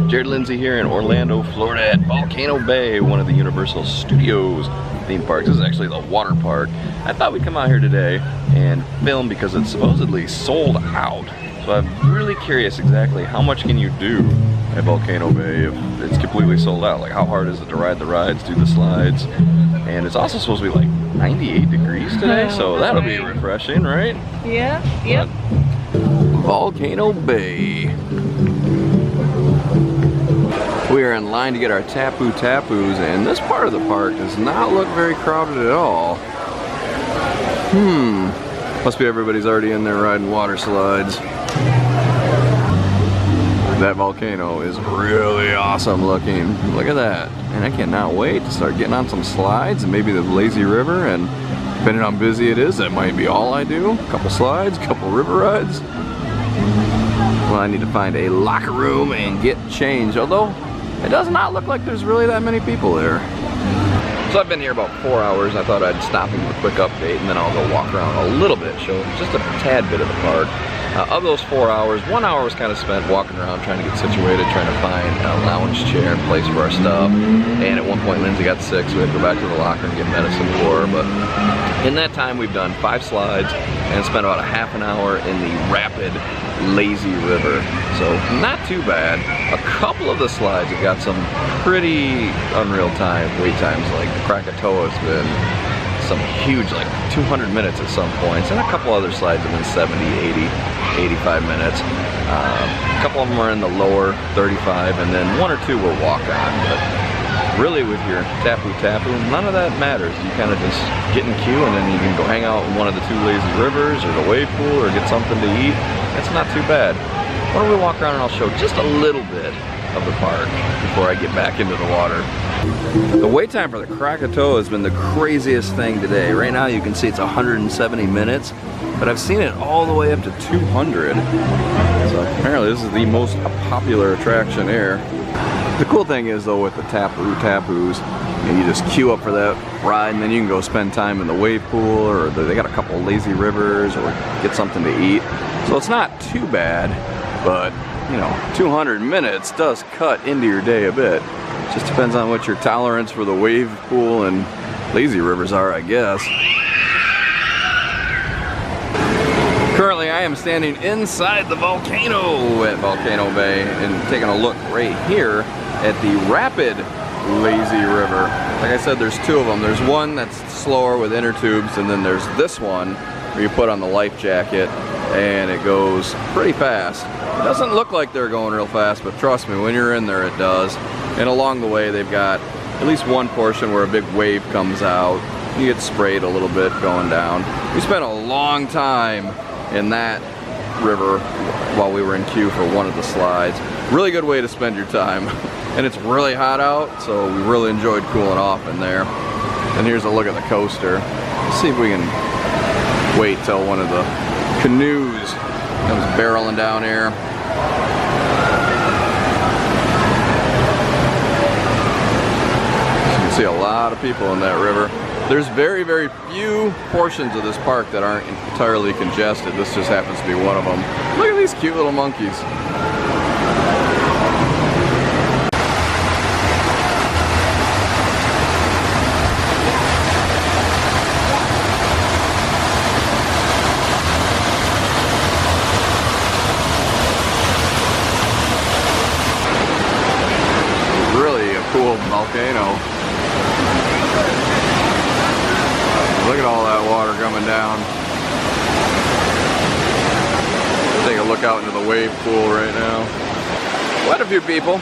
Jared Lindsay here in Orlando, Florida at Volcano Bay, one of the Universal Studios theme parks. This is actually the water park. I thought we'd come out here today and film because it's supposedly sold out. So I'm really curious exactly how much can you do at Volcano Bay if it's completely sold out. Like how hard is it to ride the rides, do the slides? And it's also supposed to be like 98 degrees today, so that'll be refreshing, right? Yeah, yep. Volcano Bay. We are in line to get our Tapu Tapus, and this part of the park does not look very crowded at all. Must be everybody's already in there riding water slides. That volcano is really awesome looking. Look at that. And I cannot wait to start getting on some slides and maybe the lazy river, and depending on how busy it is, that might be all I do. A couple slides, a couple river rides. Well, I need to find a locker room and get changed, although it does not look like there's really that many people there. So I've been here about 4 hours. I thought I'd stop and give a quick update, and then I'll go walk around a little bit, show just a tad bit of the park. Of those 4 hours, 1 hour was kind of spent walking around trying to get situated, trying to find a lounge chair and place for our stuff. And at one point Lindsay got sick, so we had to go back to the locker and get medicine for her. But in that time we've done 5 slides and spent about a half an hour in the rapid lazy river. So not too bad. A couple of the slides have got some pretty unreal wait times, like the Krakatoa has been some huge, like 200 minutes at some points, and a couple other slides have been 70, 80, 85 minutes. A couple of them are in the lower 35, and then 1 or 2 were walk on. But really with your Tapu Tapu, none of that matters. You kind of just get in queue, and then you can go hang out in one of the 2 lazy rivers or the wave pool or get something to eat. That's not too bad. Why don't we walk around and I'll show just a little bit of the park before I get back into the water. The wait time for the Krakatoa has been the craziest thing today. Right now you can see it's 170 minutes, but I've seen it all the way up to 200. So apparently this is the most popular attraction here. The cool thing is though with the Tapu Tapus, you just queue up for that ride, and then you can go spend time in the wave pool, or they got a couple lazy rivers, or get something to eat. So it's not too bad, but you know, 200 minutes does cut into your day a bit. Just depends on what your tolerance for the wave pool and lazy rivers are, I guess. Currently I am standing inside the volcano at Volcano Bay and taking a look right here at the rapid lazy river. Like I said, there's 2 of them. There's one that's slower with inner tubes, and then there's this one where you put on the life jacket and it goes pretty fast. It doesn't look like they're going real fast, but trust me, when you're in there it does. And along the way they've got at least one portion where a big wave comes out. You get sprayed a little bit going down. We spent a long time in that river while we were in queue for one of the slides. Really good way to spend your time. And it's really hot out, so we really enjoyed cooling off in there. And here's a look at the coaster. Let's see if we can wait till one of the canoes comes barreling down here. You can see a lot of people in that river. There's very, very few portions of this park that aren't entirely congested. This just happens to be one of them. Look at these cute little monkeys. Cool volcano. Look at all that water coming down. Take a look out into the wave pool right now. Quite a few people.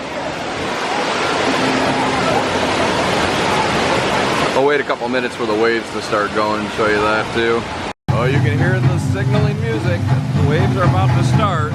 I'll wait a couple minutes for the waves to start going and show you that too. Oh, you can hear the signaling music. The waves are about to start.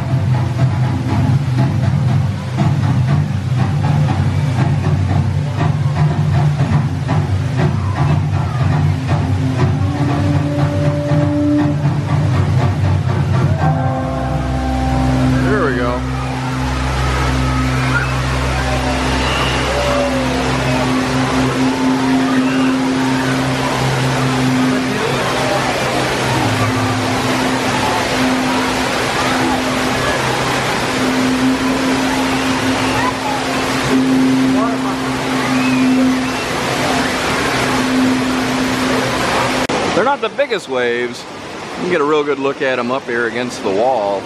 biggest waves. You can get a real good look at them up here against the wall.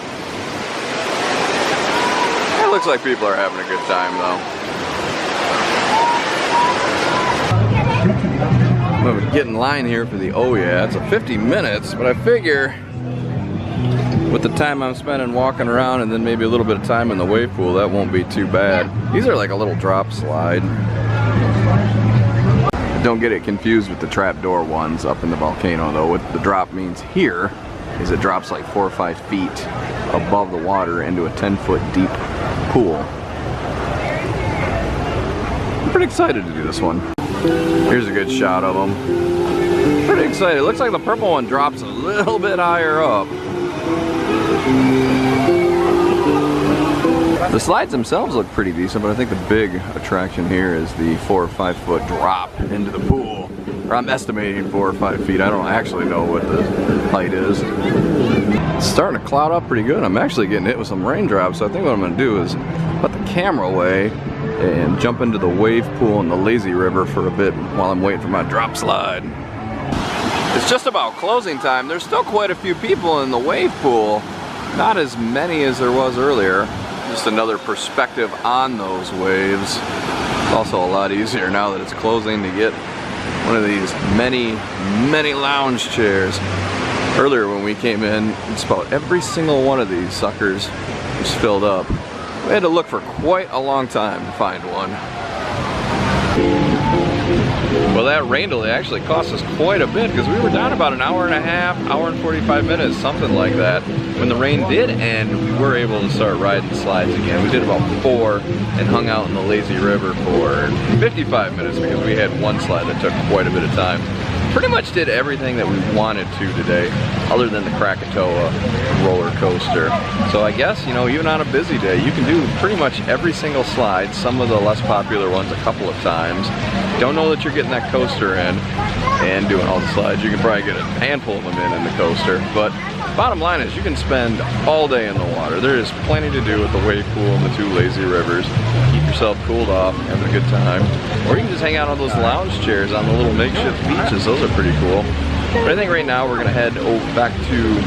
It looks like people are having a good time though. I'm gonna get in line here for the oh yeah. It's a 50 minutes, but I figure with the time I'm spending walking around and then maybe a little bit of time in the wave pool, that won't be too bad. These are like a little drop slide. Don't get it confused with the trapdoor ones up in the volcano though. What the drop means here is it drops like 4 or 5 feet above the water into a 10-foot deep pool. I'm pretty excited to do this one. Here's a good shot of them. Pretty excited. It looks like the purple one drops a little bit higher up. The slides themselves look pretty decent, but I think the big attraction here is the 4 or 5 foot drop into the pool. Or I'm estimating 4 or 5 feet. I don't actually know what the height is. It's starting to cloud up pretty good. I'm actually getting hit with some raindrops, so I think what I'm going to do is put the camera away and jump into the wave pool in the lazy river for a bit while I'm waiting for my drop slide. It's just about closing time. There's still quite a few people in the wave pool. Not as many as there was earlier. Just another perspective on those waves. It's also a lot easier now that it's closing to get one of these many lounge chairs. Earlier when we came in, just about every single one of these suckers was filled up. We had to look for quite a long time to find one. Well, that rain delay actually cost us quite a bit because we were down about an hour and a half, hour and 45 minutes, something like that. When the rain did end, we were able to start riding slides again. We did about 4 and hung out in the lazy river for 55 minutes because we had one slide that took quite a bit of time. Pretty much did everything that we wanted to today, other than the Krakatoa roller coaster. So I guess, you know, even on a busy day, you can do pretty much every single slide, some of the less popular ones a couple of times. Don't know that you're getting that coaster in and doing all the slides. You can probably get a handful of them in the coaster, but bottom line is you can spend all day in the water. There is plenty to do with the wave pool and the 2 lazy rivers. Keep yourself cooled off, having a good time. Or you can just hang out on those lounge chairs on the little makeshift beaches. Those are pretty cool. But I think right now we're gonna head back to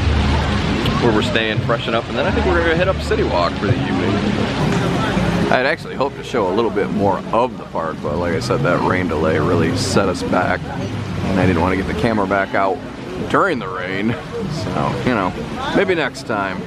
where we're staying, freshen up, and then I think we're gonna head up City Walk for the evening. I had actually hoped to show a little bit more of the park, but like I said, that rain delay really set us back. And I didn't want to get the camera back out during the rain. So, you know, maybe next time.